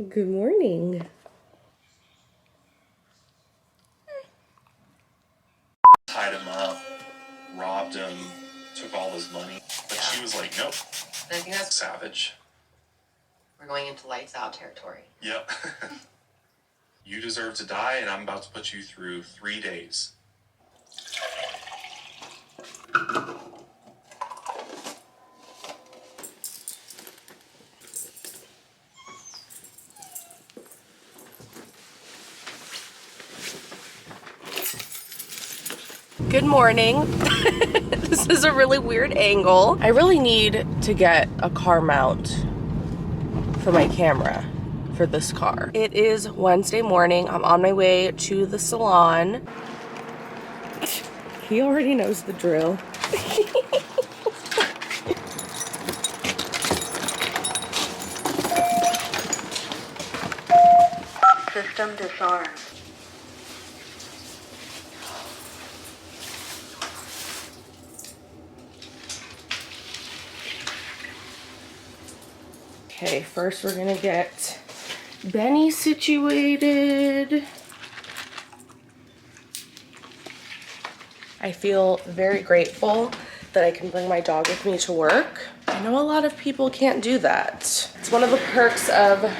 Good morning. Tied him up, robbed him, took all his money. But she was like, nope. And I think that's Savage. We're going into lights out territory. Yep. You deserve to die, and I'm about to put you through 3 days. Good morning. This is a really weird angle. I really need to get a car mount for my camera for this car. It is Wednesday morning. I'm on my way to the salon. He already knows the drill. System disarmed. Okay, first we're gonna get Benny situated. I feel very grateful that I can bring my dog with me to work. I know a lot of people can't do that. It's one of the perks of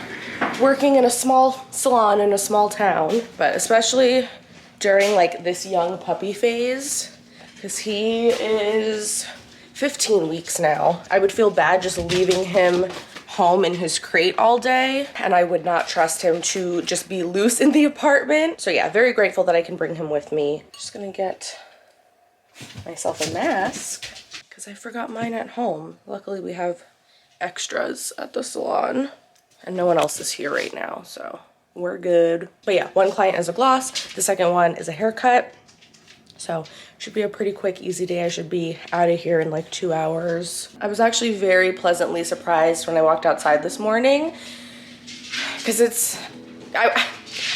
working in a small salon in a small town, but especially during like this young puppy phase, because he is 15 weeks now. I would feel bad just leaving him home in his crate all day, and I would not trust him to just be loose in the apartment. So yeah, very grateful that I can bring him with me. Just gonna get myself a mask because I forgot mine at home. Luckily we have extras at the salon and no one else is here right now, so we're good. But yeah, one client is a gloss, the second one is a haircut. So should be a pretty quick, easy day. I should be out of here in like 2 hours. I was actually very pleasantly surprised when I walked outside this morning because I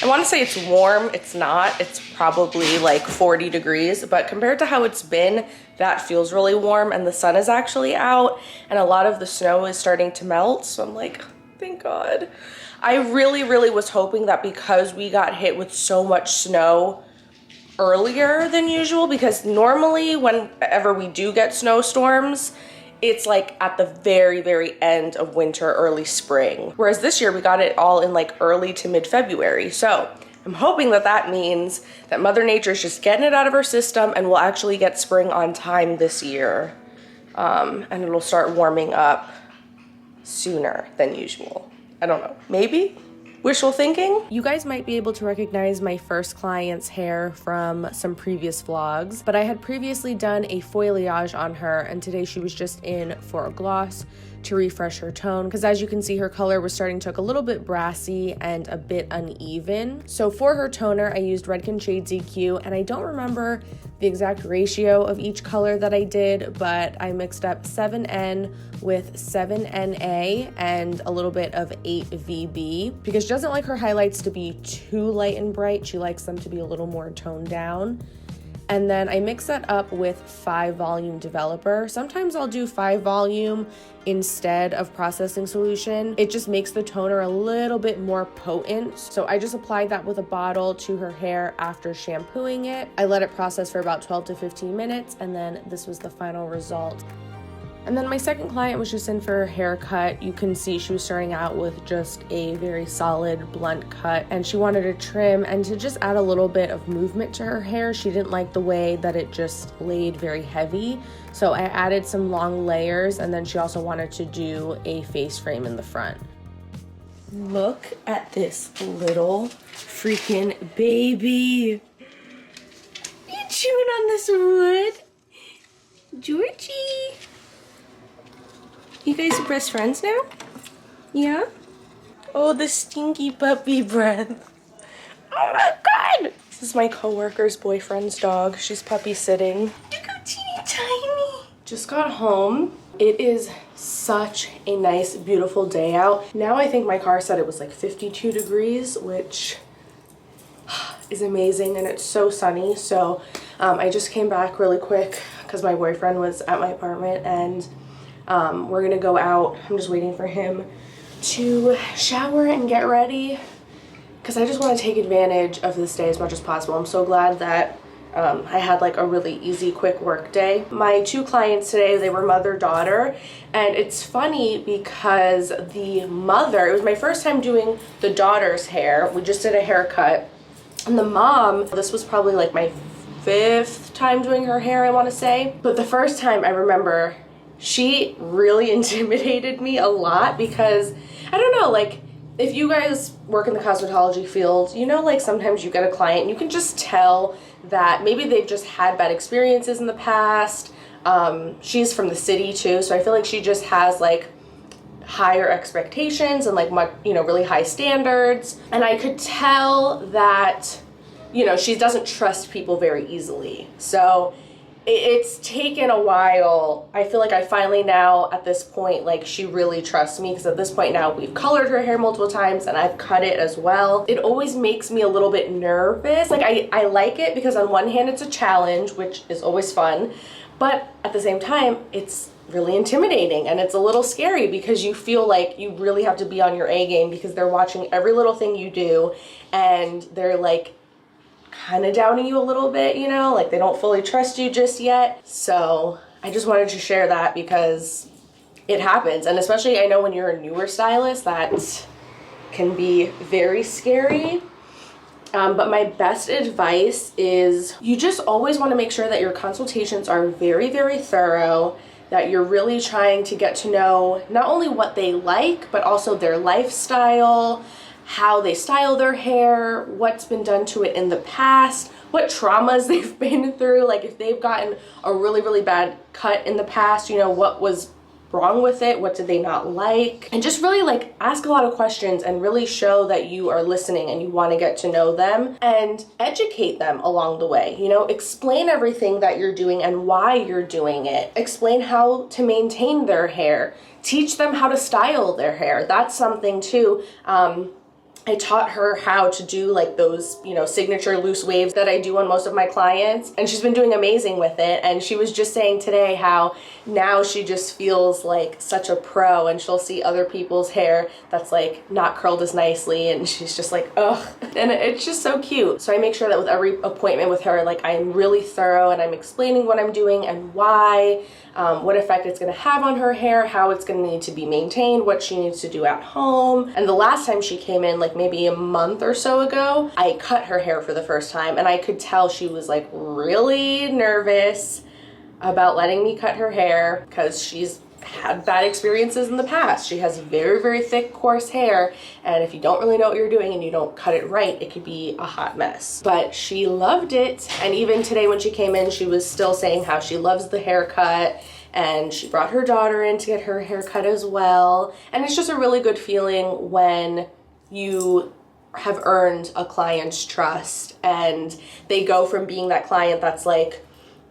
want to say it's warm. It's not. It's probably like 40 degrees, but compared to how it's been, that feels really warm, and the sun is actually out and a lot of the snow is starting to melt. So I'm like, thank God. I really, really was hoping that because we got hit with so much snow earlier than usual, because normally whenever we do get snowstorms, it's like at the very, very end of winter, early spring. Whereas this year we got it all in like early to mid-February. So I'm hoping that that means that Mother Nature's just getting it out of her system and we'll actually get spring on time this year. And it'll start warming up sooner than usual. I don't know, maybe? Wishful thinking? You guys might be able to recognize my first client's hair from some previous vlogs, but I had previously done a foliage on her, and today she was just in for a gloss to refresh her tone, because as you can see, her color was starting to look a little bit brassy and a bit uneven. So for her toner, I used Redken Shade ZQ, and I don't remember the exact ratio of each color that I did, but I mixed up 7N with 7NA and a little bit of 8VB, because she doesn't like her highlights to be too light and bright. She likes them to be a little more toned down. And then I mix that up with 5 volume developer. Sometimes I'll do 5 volume instead of processing solution. It just makes the toner a little bit more potent. So I just applied that with a bottle to her hair after shampooing it. I let it process for about 12 to 15 minutes, and then this was the final result. And then my second client was just in for her haircut. You can see she was starting out with just a very solid blunt cut, and she wanted to trim and to just add a little bit of movement to her hair. She didn't like the way that it just laid very heavy. So I added some long layers, and then she also wanted to do a face frame in the front. Look at this little freaking baby. You chewing on this wood? Georgie. You guys are best friends now? Yeah? Oh, the stinky puppy breath. Oh my God! This is my coworker's boyfriend's dog. She's puppy sitting. Look how teeny tiny. Just got home. It is such a nice, beautiful day out. Now I think my car said it was like 52 degrees, which is amazing, and it's so sunny. So I just came back really quick because my boyfriend was at my apartment, and we're gonna go out. I'm just waiting for him to shower and get ready because I just want to take advantage of this day as much as possible. I'm so glad that I had like a really easy, quick work day. My 2 clients today, they were mother-daughter, and it's funny because the mother, it was my first time doing the daughter's hair. We just did a haircut, and the mom, this was probably like my 5th time doing her hair, I want to say. But the first time I remember, she really intimidated me a lot because, I don't know, like, if you guys work in the cosmetology field, you know, like sometimes you get a client and you can just tell that maybe they've just had bad experiences in the past. She's from the city too, so I feel like she just has like higher expectations and like much, you know, really high standards. And I could tell that, you know, she doesn't trust people very easily. So it's taken a while. I feel like I finally now at this point, like she really trusts me because at this point now we've colored her hair multiple times and I've cut it as well. It always makes me a little bit nervous. Like I like it because on one hand it's a challenge, which is always fun, but at the same time it's really intimidating and it's a little scary because you feel like you really have to be on your A game because they're watching every little thing you do and they're like kind of doubting you a little bit, you know, like they don't fully trust you just yet. So I just wanted to share that because it happens. And especially I know when you're a newer stylist, that can be very scary. But my best advice is you just always want to make sure that your consultations are very, very thorough, that you're really trying to get to know not only what they like, but also their lifestyle, how they style their hair, what's been done to it in the past, what traumas they've been through, like if they've gotten a really, really bad cut in the past, you know, what was wrong with it, what did they not like, and just really like ask a lot of questions and really show that you are listening and you want to get to know them and educate them along the way. You know, explain everything that you're doing and why you're doing it. Explain how to maintain their hair. Teach them how to style their hair. That's something too. I taught her how to do like those, you know, signature loose waves that I do on most of my clients, and she's been doing amazing with it. And she was just saying today how now she just feels like such a pro, and she'll see other people's hair that's like not curled as nicely and she's just like, ugh, and it's just so cute. So I make sure that with every appointment with her, like I'm really thorough and I'm explaining what I'm doing and why, what effect it's going to have on her hair, how it's going to need to be maintained, what she needs to do at home. And the last time she came in, like maybe a month or so ago, I cut her hair for the first time and I could tell she was like really nervous about letting me cut her hair because she's had bad experiences in the past. She has very, very thick, coarse hair, and if you don't really know what you're doing and you don't cut it right, it could be a hot mess. But she loved it, and even today when she came in, she was still saying how she loves the haircut, and she brought her daughter in to get her haircut as well. And it's just a really good feeling when you have earned a client's trust and they go from being that client that's like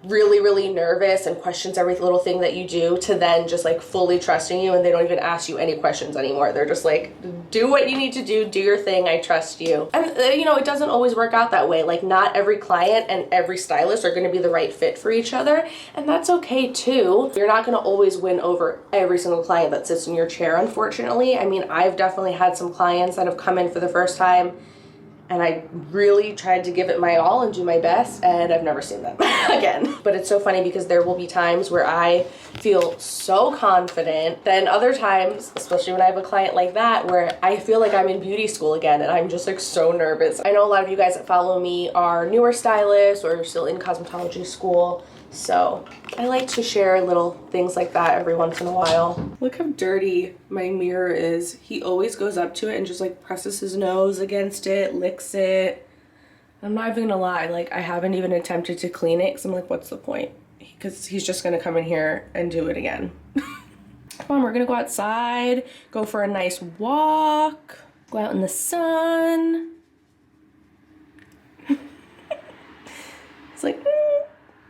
really, really nervous and questions every little thing that you do to then just like fully trusting you, and they don't even ask you any questions anymore. They're just like, do what you need to do your thing, I trust you. And you know, it doesn't always work out that way. Like not every client and every stylist are going to be the right fit for each other, and that's okay too. You're not going to always win over every single client that sits in your chair, unfortunately. I mean, I've definitely had some clients that have come in for the first time and I really tried to give it my all and do my best, and I've never seen them again. But it's so funny because there will be times where I feel so confident, then other times, especially when I have a client like that, where I feel like I'm in beauty school again and I'm just like so nervous. I know a lot of you guys that follow me are newer stylists or still in cosmetology school, so I like to share little things like that every once in a while. Look how dirty my mirror is. He always goes up to it and just like presses his nose against it, licks it. I'm not even gonna lie, like I haven't even attempted to clean it because I'm like, what's the point? Because he's just gonna come in here and do it again. Come on, we're gonna go outside, go for a nice walk, go out in the sun. It's like,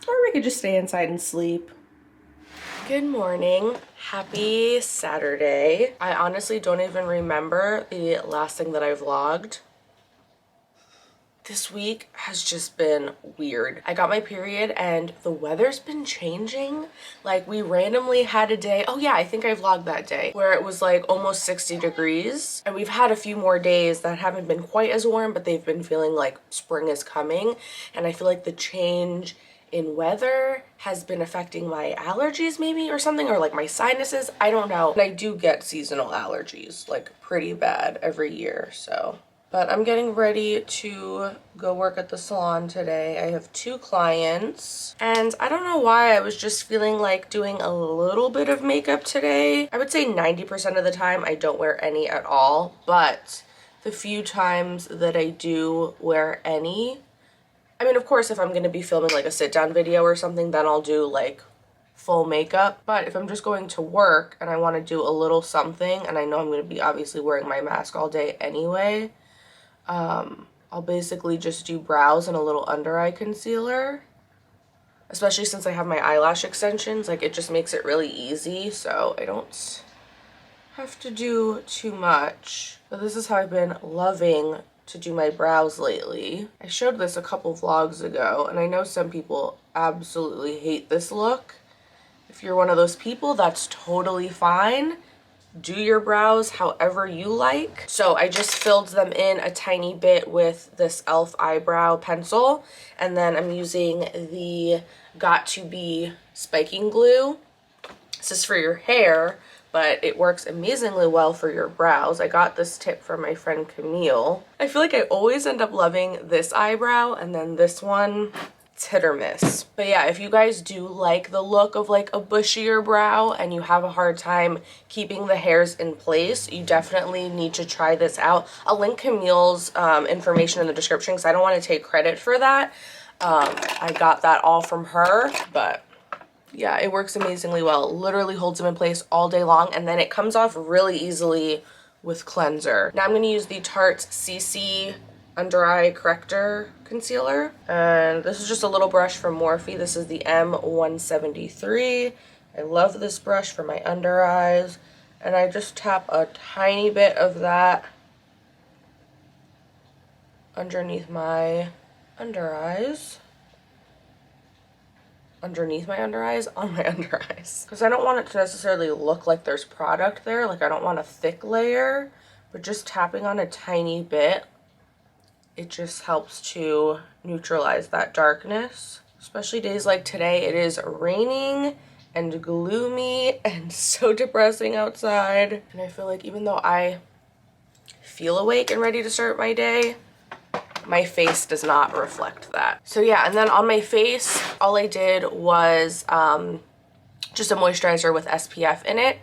or we could just stay inside and sleep. Good morning. Happy Saturday. I honestly don't even remember the last thing that I vlogged. This week has just been weird. I got my period and the weather's been changing. Like, we randomly had a day, oh yeah, I think I vlogged that day, where it was like almost 60 degrees. And we've had a few more days that haven't been quite as warm, but they've been feeling like spring is coming. And I feel like the change in weather has been affecting my allergies maybe or something, or like my sinuses, I don't know. And I do get seasonal allergies like pretty bad every year, so. But I'm getting ready to go work at the salon today. I have 2 clients and I don't know why I was just feeling like doing a little bit of makeup today. I would say 90% of the time I don't wear any at all, but the few times that I do wear any, I mean, of course, if I'm going to be filming like a sit down video or something, then I'll do like full makeup. But if I'm just going to work and I want to do a little something and I know I'm going to be obviously wearing my mask all day anyway, I'll basically just do brows and a little under eye concealer, especially since I have my eyelash extensions. Like, it just makes it really easy, so I don't have to do too much. But this is how I've been loving to do my brows lately. I showed this a couple vlogs ago, and I know some people absolutely hate this look. If you're one of those people, that's totally fine. Do your brows however you like. So I just filled them in a tiny bit with this e.l.f. eyebrow pencil, and then I'm using the Got2b spiking glue. This is for your hair, but it works amazingly well for your brows. I got this tip from my friend Camille. I feel like I always end up loving this eyebrow, and then this one, it's hit or miss. But yeah, if you guys do like the look of like a bushier brow and you have a hard time keeping the hairs in place, you definitely need to try this out. I'll link Camille's information in the description because I don't want to take credit for that. I got that all from her, but yeah, it works amazingly well. It literally holds them in place all day long, and then it comes off really easily with cleanser. Now I'm going to use the Tarte Cc Under Eye Corrector Concealer, and this is just a little brush from Morphe. This is the M173. I love this brush for my under eyes, and I just tap a tiny bit of that underneath my under eyes. Underneath my under eyes, on my under eyes, because I don't want it to necessarily look like there's product there. Like, I don't want a thick layer, but just tapping on a tiny bit, it just helps to neutralize that darkness. Especially days like today, it is raining and gloomy and so depressing outside. And I feel like even though I feel awake and ready to start my day, my face does not reflect that. So yeah, and then on my face, all I did was just a moisturizer with SPF in it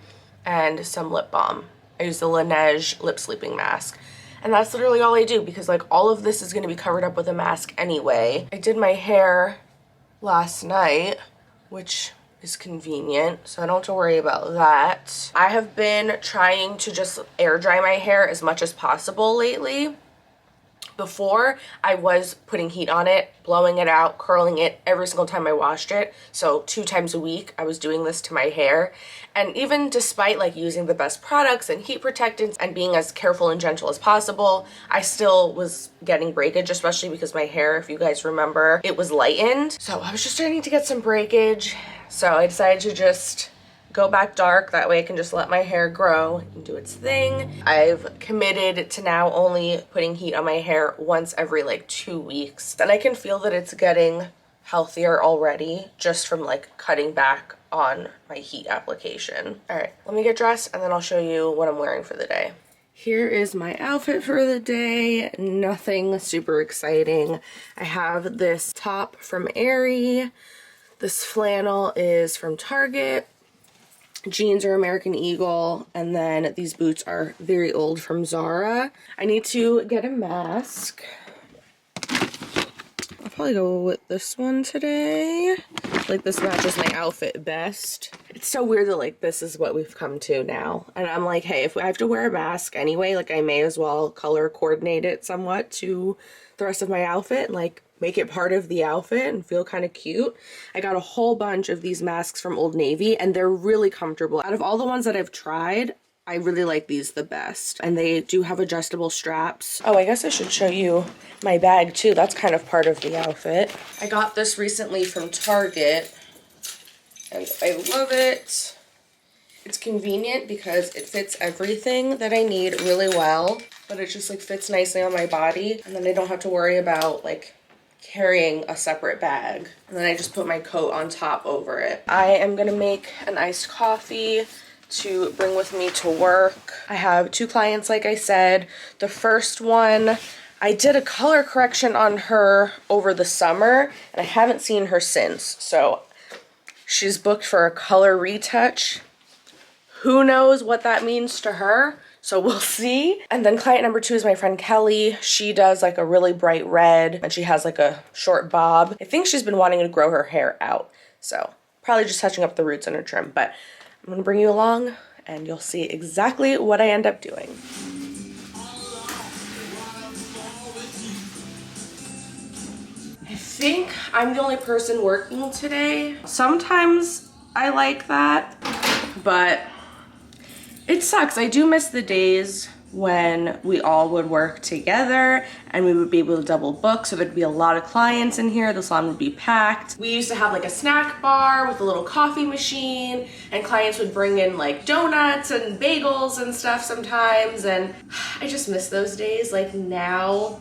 and some lip balm. I used the Laneige lip sleeping mask. And that's literally all I do, because like all of this is going to be covered up with a mask anyway. I did my hair last night, which is convenient, so I don't have to worry about that. I have been trying to just air dry my hair as much as possible lately. Before, I was putting heat on it, blowing it out, curling it every single time I washed it. So 2 times a week, I was doing this to my hair. And even despite like using the best products and heat protectants and being as careful and gentle as possible, I still was getting breakage, especially because my hair, if you guys remember, it was lightened. So I was just starting to get some breakage. So I decided to just go back dark. That way I can just let my hair grow and do its thing. I've committed to now only putting heat on my hair once every like 2 weeks. And I can feel that it's getting healthier already just from like cutting back on my heat application. All right, let me get dressed and then I'll show you what I'm wearing for the day. Here is my outfit for the day. Nothing super exciting. I have this top from Aerie. This flannel is from Target. Jeans are American Eagle, and then these boots are very old from Zara. I need to get a mask. I'll probably go with this one today. Like, this matches my outfit best. It's so weird that like this is what we've come to now. And I'm like, hey, if I have to wear a mask anyway, like I may as well color coordinate it somewhat to the rest of my outfit and like make it part of the outfit and feel kind of cute. I got a whole bunch of these masks from Old Navy and they're really comfortable. Out of all the ones that I've tried, I really like these the best, and they do have adjustable straps. Oh, I guess I should show you my bag too. That's kind of part of the outfit. I got this recently from Target, and I love it. It's convenient because it fits everything that I need really well, but it just like fits nicely on my body, and then I don't have to worry about like carrying a separate bag. And then I just put my coat on top over it. I am gonna make an iced coffee to bring with me to work. I have 2 clients, like I said. The first one, I did a color correction on her over the summer, and I haven't seen her since. So she's booked for a color retouch. Who knows what that means to her? So we'll see. And then client number 2 is my friend Kelly. She does like a really bright red, and she has like a short bob. I think she's been wanting to grow her hair out. So probably just touching up the roots in her trim, but I'm gonna bring you along and you'll see exactly what I end up doing. I think I'm the only person working today. Sometimes I like that, but it sucks. I do miss the days when we all would work together and we would be able to double book, so there'd be a lot of clients in here. The salon would be packed. We used to have like a snack bar with a little coffee machine, and clients would bring in like donuts and bagels and stuff sometimes, and I just miss those days. Like now,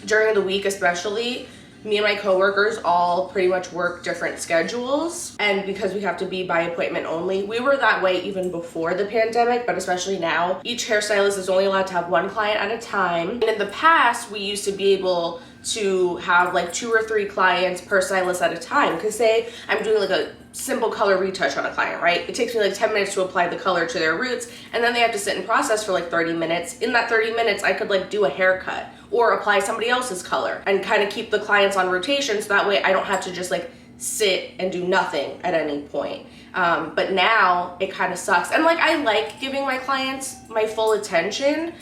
during the week especially, me and my coworkers all pretty much work different schedules, and because we have to be by appointment only, we were that way even before the pandemic, but especially now, each hairstylist is only allowed to have 1 client at a time. And in the past, we used to be able to have like 2 or 3 clients per stylist at a time, because say I'm doing like a simple color retouch on a client, right? It takes me like 10 minutes to apply the color to their roots, and then they have to sit and process for like 30 minutes. In that 30 minutes, I could like do a haircut or apply somebody else's color and kind of keep the clients on rotation, so that way I don't have to just like sit and do nothing at any point. But now it kind of sucks. And like I like giving my clients my full attention,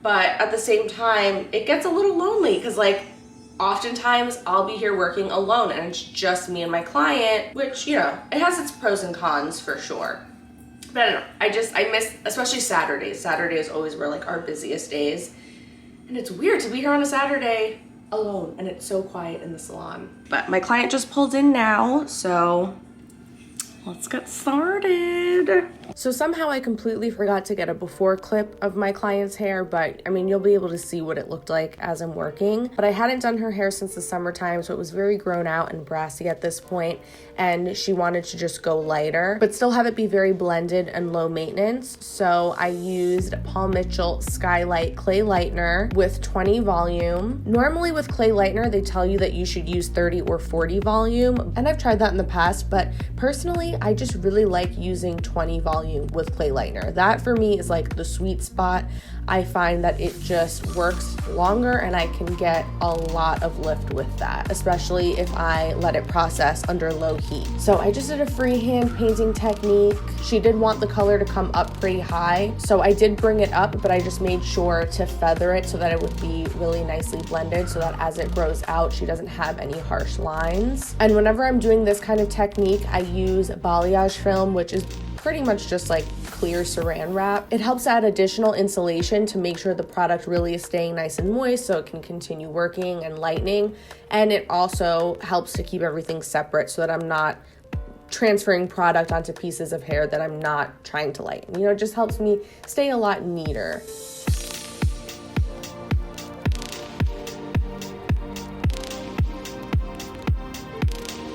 but at the same time, it gets a little lonely because like oftentimes I'll be here working alone and it's just me and my client, which, you know, it has its pros and cons for sure. But I don't know, I miss, especially Saturdays. Saturdays always were like our busiest days. And it's weird to be here on a Saturday alone, and it's so quiet in the salon. But my client just pulled in now, so let's get started. So somehow I completely forgot to get a before clip of my client's hair, but I mean, you'll be able to see what it looked like as I'm working. But I hadn't done her hair since the summertime, so it was very grown out and brassy at this point, and she wanted to just go lighter, but still have it be very blended and low maintenance. So I used Paul Mitchell Skylight Clay Lightener with 20 volume. Normally with clay lightener, they tell you that you should use 30 or 40 volume, and I've tried that in the past, but personally, I just really like using 20 volume with clay lightener. That for me is like the sweet spot. I find that it just works longer and I can get a lot of lift with that, especially if I let it process under low heat. So I just did a freehand painting technique. She did want the color to come up pretty high, so I did bring it up, but I just made sure to feather it so that it would be really nicely blended, so that as it grows out, she doesn't have any harsh lines. And whenever I'm doing this kind of technique, I use balayage film, which is pretty much just like clear saran wrap. It helps add additional insulation to make sure the product really is staying nice and moist so it can continue working and lightening. And it also helps to keep everything separate so that I'm not transferring product onto pieces of hair that I'm not trying to lighten. You know, it just helps me stay a lot neater.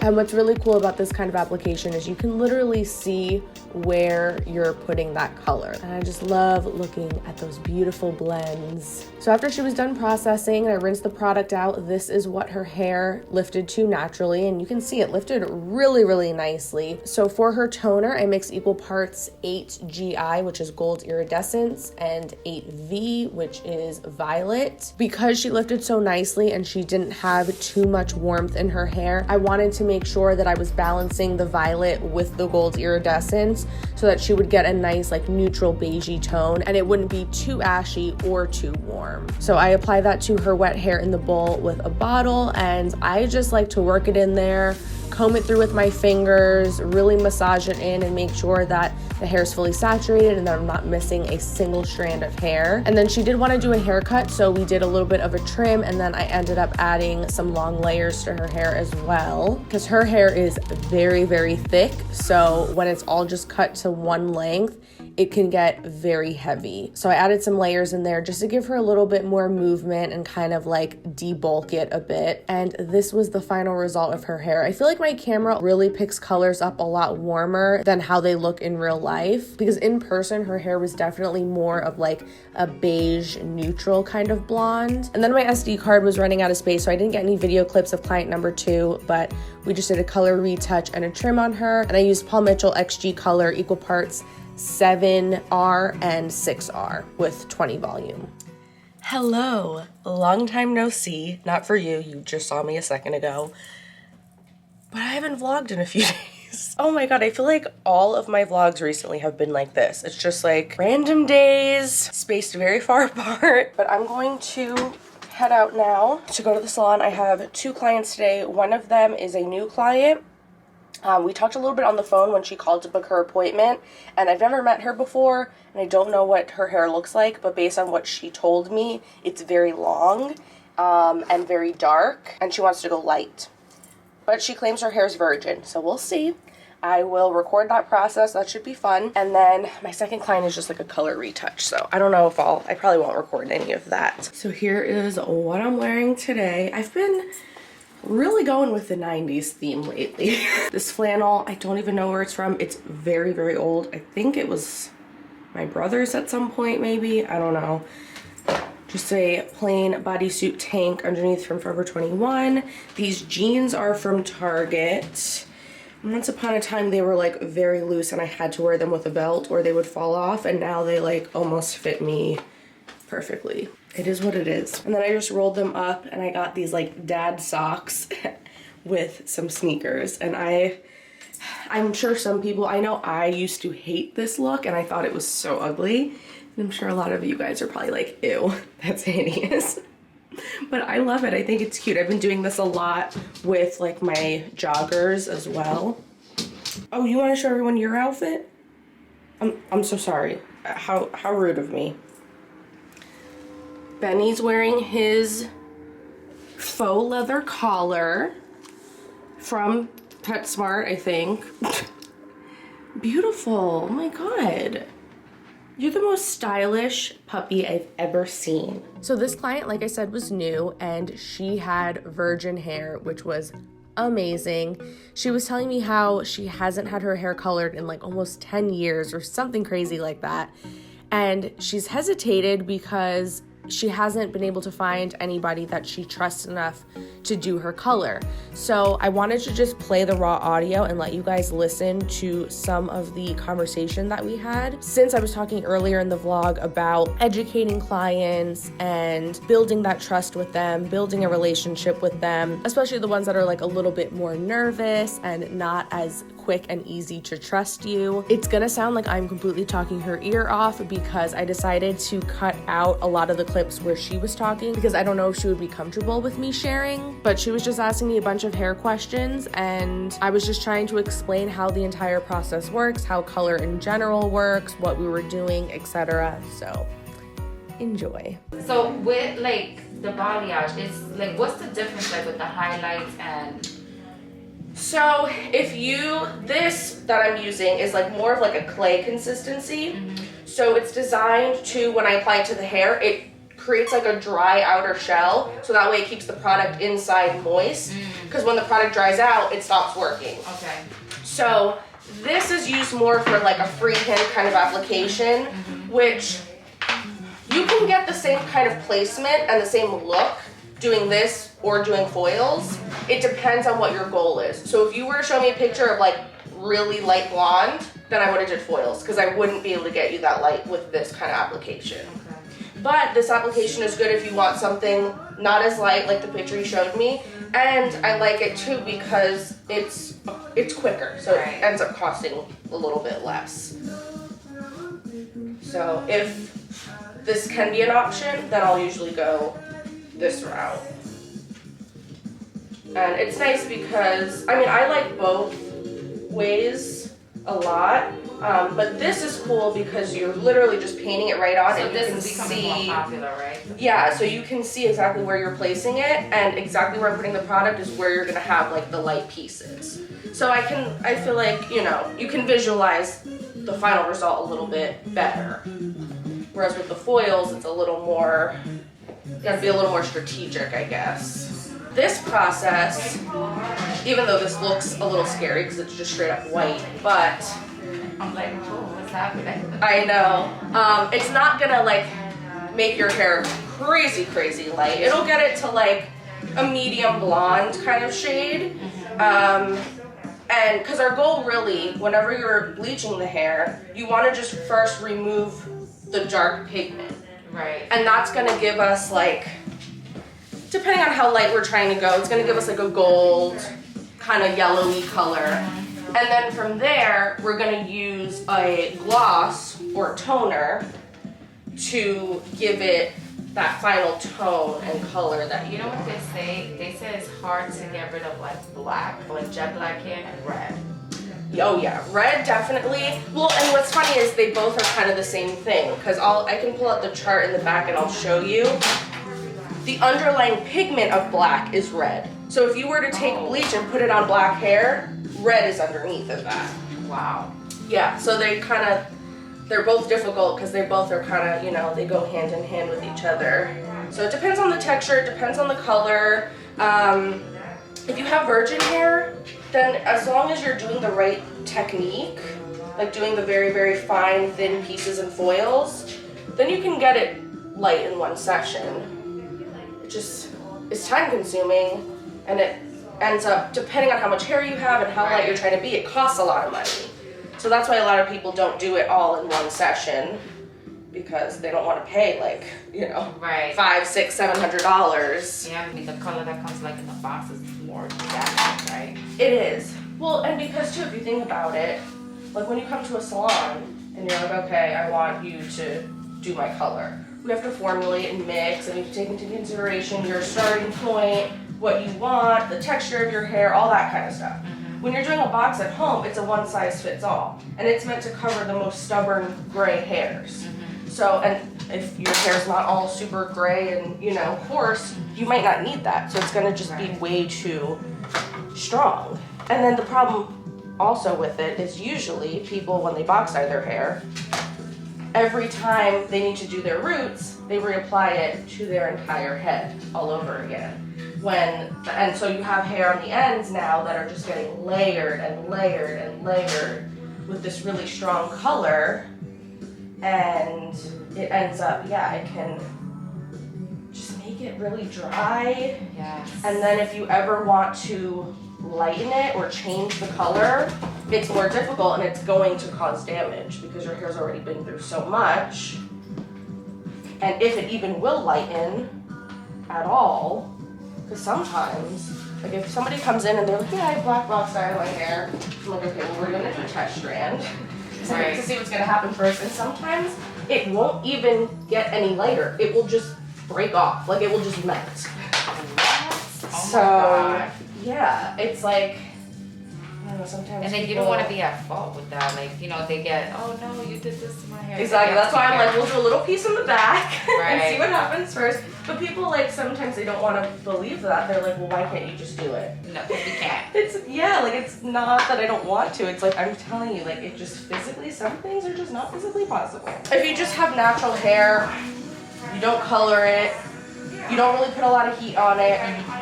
And what's really cool about this kind of application is you can literally see where you're putting that color. And I just love looking at those beautiful blends. So after she was done processing and I rinsed the product out, this is what her hair lifted to naturally. And you can see it lifted really, really nicely. So for her toner, I mixed equal parts 8GI, which is gold iridescence, and 8V, which is violet. Because she lifted so nicely and she didn't have too much warmth in her hair, I wanted to make sure that I was balancing the violet with the gold iridescence so that she would get a nice like neutral beigey tone and it wouldn't be too ashy or too warm. So I apply that to her wet hair in the bowl with a bottle, and I just like to work it in there comb it through with my fingers, really massage it in and make sure that the hair is fully saturated and that I'm not missing a single strand of hair. And then she did want to do a haircut, so we did a little bit of a trim, and then I ended up adding some long layers to her hair as well, because her hair is very, very thick. So when it's all just cut to one length, it can get very heavy. So I added some layers in there just to give her a little bit more movement and kind of like debulk it a bit. And this was the final result of her hair. I feel like my camera really picks colors up a lot warmer than how they look in real life, because in person her hair was definitely more of like a beige neutral kind of blonde. And then my SD card was running out of space, so I didn't get any video clips of client number 2, but we just did a color retouch and a trim on her. And I used Paul Mitchell XG color, equal parts 7R and 6R with 20 volume. Hello, long time no see. Not for you, you just saw me a second ago. But I haven't vlogged in a few days. Oh my god, I feel like all of my vlogs recently have been like this. It's just like random days, spaced very far apart. But I'm going to head out now to go to the salon. I have 2 clients today. One of them is a new client. We talked a little bit on the phone when she called to book her appointment, and I've never met her before, and I don't know what her hair looks like, but based on what she told me, it's very long and very dark, and she wants to go light. But she claims her hair is virgin, so we'll see. I will record that process. That should be fun. And then my second client is just like a color retouch, so I don't know if I probably won't record any of that. So here is what I'm wearing today. I've been really going with the 90s theme lately. This flannel, I don't even know where it's from. It's very, very old. I think it was my brother's at some point, maybe. I don't know. Just a plain bodysuit tank underneath from Forever 21. These jeans are from Target. Once upon a time, they were like very loose and I had to wear them with a belt or they would fall off, and now they like almost fit me perfectly. It is what it is. And then I just rolled them up and I got these like dad socks with some sneakers. And I'm sure some people, I know I used to hate this look and I thought it was so ugly. And I'm sure a lot of you guys are probably like, ew, that's hideous. But I love it. I think it's cute. I've been doing this a lot with like my joggers as well. Oh, you want to show everyone your outfit? I'm so sorry. How rude of me. Benny's wearing his faux leather collar from PetSmart, I think. Beautiful. Oh my god. You're the most stylish puppy I've ever seen. So this client, like I said, was new and she had virgin hair, which was amazing. She was telling me how she hasn't had her hair colored in like almost 10 years or something crazy like that. And she's hesitated because she hasn't been able to find anybody that she trusts enough to do her color. So I wanted to just play the raw audio and let you guys listen to some of the conversation that we had. Since I was talking earlier in the vlog about educating clients and building that trust with them, building a relationship with them, especially the ones that are like a little bit more nervous and not as quick and easy to trust you. It's gonna sound like I'm completely talking her ear off because I decided to cut out a lot of the clips where she was talking because I don't know if she would be comfortable with me sharing, but she was just asking me a bunch of hair questions and I was just trying to explain how the entire process works, how color in general works, what we were doing, etc. So enjoy. So with like the balayage, it's like, what's the difference like with the highlights and? So this that I'm using is like more of like a clay consistency. Mm-hmm. So it's designed to, when I apply it to the hair, it creates like a dry outer shell. So that way it keeps the product inside moist. Because when the product dries out, it stops working. Okay. So this is used more for like a freehand kind of application, which you can get the same kind of placement and the same look doing this or doing foils. It depends on what your goal is. So if you were to show me a picture of like really light blonde, then I would have did foils because I wouldn't be able to get you that light with this kind of application. Okay. But this application is good if you want something not as light like the picture you showed me. And I like it too because it's quicker, so it ends up costing a little bit less. So if this can be an option, then I'll usually go this route. And it's nice because, I mean, I like both ways a lot, but this is cool because you're literally just painting it right on, So and you this can is becoming see. more popular, right? Yeah, so you can see exactly where you're placing it, and exactly where I'm putting the product is where you're gonna have like the light pieces. So I feel like, you know, you can visualize the final result a little bit better. Whereas with the foils, it's a little more, you gotta be a little more strategic, I guess. This process, even though this looks a little scary because it's just straight up white, but I'm like, oh, what's happening? I know, it's not gonna like make your hair crazy light. It'll get it to like a medium blonde kind of shade. And because our goal really, whenever you're bleaching the hair, you want to just first remove the dark pigment. Right. And that's going to give us like, depending on how light we're trying to go, it's going to give us like a gold, kind of yellowy color. And then from there, we're going to use a gloss or toner to give it that final tone and color that You know what they say? They say it's hard to get rid of like black, like jet black hair and red. Oh yeah, red definitely. Well, and what's funny is they both are kind of the same thing, because I can pull out the chart in the back and I'll show you. The underlying pigment of black is red. So if you were to take bleach and put it on black hair, red is underneath of that. Wow. Yeah, so they're both difficult because they both are kind of, you know, they go hand in hand with each other. So it depends on the texture, it depends on the color. If you have virgin hair, then as long as you're doing the right technique, like doing the very fine, thin pieces and foils, then you can get it light in one session. It just is time consuming, and it ends up, depending on how much hair you have and how light you're trying to be, it costs a lot of money. So that's why a lot of people don't do it all in one session, because they don't want to pay like, you know, Right. $500, $600, $700. Yeah, I mean the color that comes like in the box is more that, right? It is. Well, and because too, if you think about it, like when you come to a salon and you're like, okay, I want you to do my color. We have to formulate and mix, and we have to take into consideration your starting point, what you want, the texture of your hair, all that kind of stuff. When you're doing a box at home, it's a one size fits all, and it's meant to cover the most stubborn gray hairs. So, and if your hair's not all super gray and, you know, coarse, you might not need that. So it's gonna just be way too strong. And then the problem also with it is usually people, when they box dye their hair, every time they need to do their roots, they reapply it to their entire head all over again. And so you have hair on the ends now that are just getting layered and layered and layered with this really strong color, and it ends up, it can just make it really dry. Yes. And then if you ever want to lighten it or change the color, it's more difficult, and it's going to cause damage because your hair's already been through so much. And if it even will lighten at all, because sometimes, like if somebody comes in and they're like, yeah, I have black box dye in my hair, I'm like, okay, well we're gonna do a test strand to see what's gonna happen first. And sometimes it won't even get any lighter. It will just break off, like it will just melt. What? Oh So, my God. yeah, it's like, I don't know, sometimes And then you people don't want to be at fault with that. Like, you know, they get, oh no, you did this to my hair. Exactly, that's why I'm like, we'll do a little piece in the back and Right. see what happens first. But people, like, sometimes they don't want to believe that. They're like, well, why can't you just do it? No, because we can't. It's not that I don't want to. It's like, I'm telling you, like, it just physically, some things are just not physically possible. If you just have natural hair, you don't color it, you don't really put a lot of heat on it,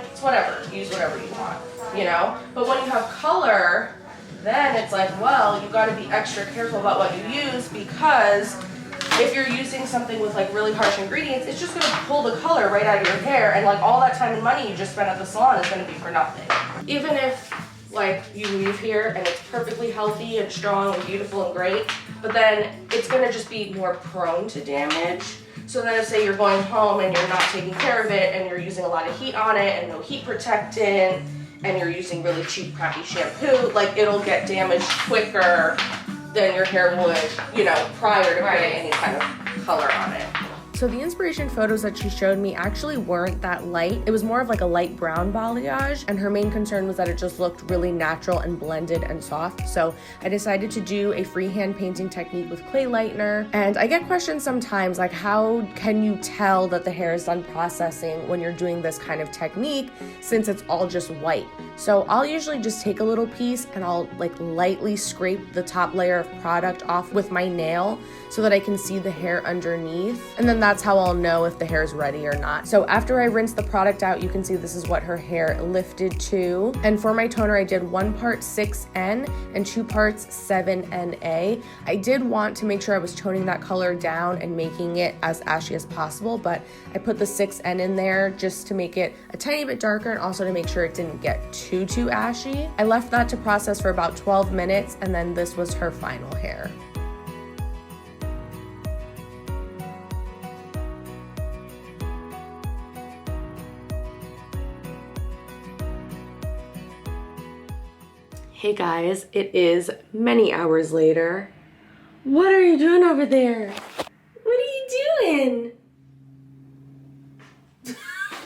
it's whatever, use whatever you want, you know? But when you have color, then it's like, well, you gotta be extra careful about what you use, because if you're using something with like really harsh ingredients, it's just gonna pull the color right out of your hair, and like all that time and money you just spent at the salon is gonna be for nothing. Even if like you leave here and it's perfectly healthy and strong and beautiful and great, but then it's gonna just be more prone to damage. So then if say you're going home and you're not taking care of it and you're using a lot of heat on it and no heat protectant, and you're using really cheap crappy shampoo, like it'll get damaged quicker than your hair would, you know, prior to putting any kind of color on it. So the inspiration photos that she showed me actually weren't that light. It was more of like a light brown balayage, and her main concern was that it just looked really natural and blended and soft. So I decided to do a freehand painting technique with clay lightener. And I get questions sometimes like, how can you tell that the hair is done processing when you're doing this kind of technique since it's all just white? So I'll usually just take a little piece and I'll like lightly scrape the top layer of product off with my nail so that I can see the hair underneath. And then that's how I'll know if the hair is ready or not. So after I rinse the product out, you can see this is what her hair lifted to. And for my toner, I did 1 part 6N and 2 parts 7NA. I did want to make sure I was toning that color down and making it as ashy as possible, but I put the 6N in there just to make it a tiny bit darker and also to make sure it didn't get too ashy. I left that to process for about 12 minutes, and then this was her final hair. Hey guys, it is many hours later. What are you doing over there? What are you doing?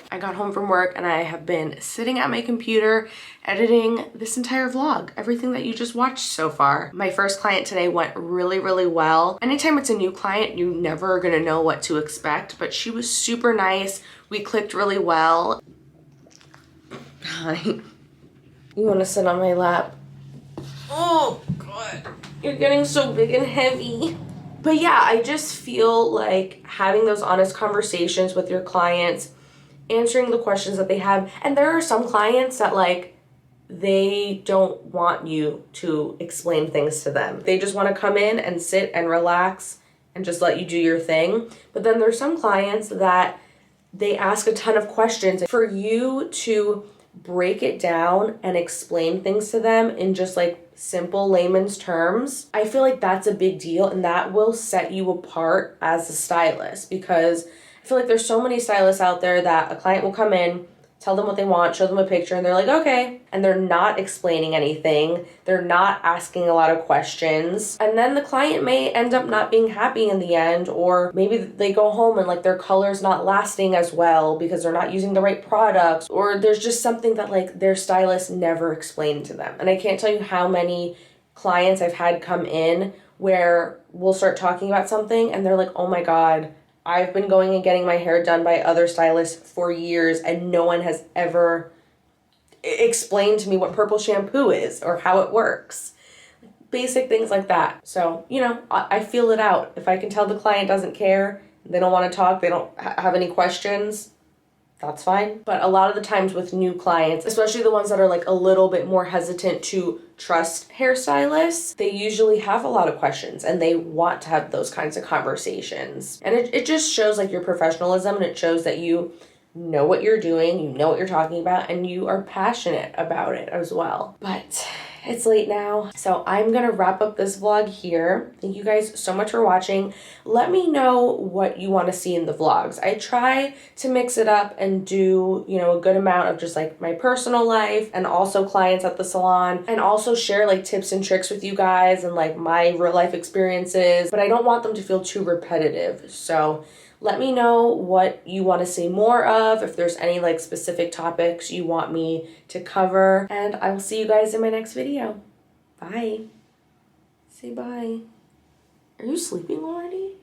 I got home from work and I have been sitting at my computer editing this entire vlog, everything that you just watched so far. My first client today went really well. Anytime it's a new client, you're never gonna know what to expect, but she was super nice. We clicked really well. Hi. You wanna sit on my lap? Oh God, you're getting so big and heavy. But yeah, I just feel like having those honest conversations with your clients, answering the questions that they have. And there are some clients that like, they don't want you to explain things to them. They just want to come in and sit and relax and just let you do your thing. But then there's some clients that they ask a ton of questions. For you to break it down and explain things to them in just like simple layman's terms, I feel like that's a big deal, and that will set you apart as a stylist, because I feel like there's so many stylists out there that a client will come in, tell them what they want, show them a picture, and they're like, okay. And they're not explaining anything. They're not asking a lot of questions. And then the client may end up not being happy in the end, or maybe they go home and like their color's not lasting as well because they're not using the right products, or there's just something that like their stylist never explained to them. And I can't tell you how many clients I've had come in where we'll start talking about something and they're like, oh my God, I've been going and getting my hair done by other stylists for years and no one has ever explained to me what purple shampoo is or how it works. Basic things like that. So, you know, I feel it out. If I can tell the client doesn't care, they don't want to talk, they don't have any questions, that's fine. But a lot of the times with new clients, especially the ones that are like a little bit more hesitant to trust hairstylists, they usually have a lot of questions and they want to have those kinds of conversations. And it just shows like your professionalism, and it shows that you know what you're doing, you know what you're talking about, and you are passionate about it as well. But it's late now, so I'm gonna wrap up this vlog here. Thank you guys so much for watching. Let me know what you want to see in the vlogs. I try to mix it up and do, you know, a good amount of just like my personal life and also clients at the salon, and also share like tips and tricks with you guys and like my real life experiences, but I don't want them to feel too repetitive. So let me know what you want to see more of, if there's any like specific topics you want me to cover, and I will see you guys in my next video. Bye. Say bye. Are you sleeping already?